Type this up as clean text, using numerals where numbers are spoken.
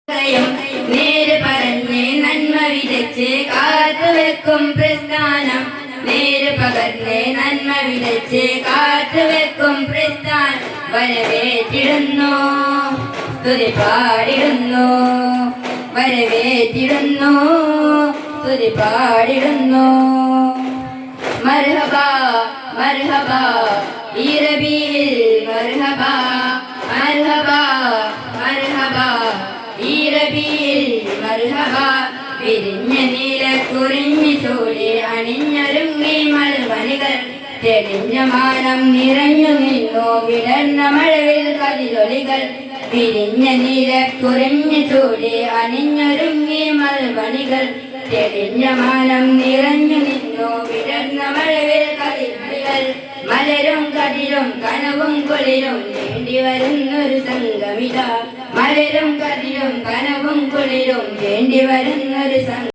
നേര് പറഞ്ഞ് നന്മ വിതച്ച് കാത്തുവെക്കും പ്രസ്ഥാനം. നേര് പകർന്ന് നന്മ വിതച്ച് കാത്തുവെക്കും പ്രസ്ഥാനം. വരവേറ്റിടുന്നു, സ്തുതി പാടിടുന്നു, വരവേറ്റിടുന്നു, സ്തുതി പാടിടുന്നു. മർഹബാ മർഹബാ ഈ റബീഇൽ മർഹബാ, മർഹബാ മർഹബാ ഈ റബീഇൽ മർഹബാ. വിരിഞ്ഞ നീലക്കുറിഞ്ഞി ചൂടി അണിഞ്ഞൊരുങ്ങി മൽമണികൾ. തെളിഞ്ഞ മാനം നിറഞ്ഞു നിന്നു വിടർന്ന മഴവിൽ കതിരൊലികൾ. വിരിഞ്ഞ നീലക്കുറിഞ്ഞി ചൂടി അണിഞ്ഞൊരുങ്ങി മൽമണികൾ. തെളിഞ്ഞ മാനം നിറഞ്ഞു നിന്നു വിടർന്ന മഴവിൽ കതിരൊലികൾ. മലരും കതിരും കനവും കുളിരും വേണ്ടി വരുന്നൊരു സംഗമിത. മലരും കതിരും കനവും കുളിരും വേണ്ടി വരുന്നൊരു സംഗമം.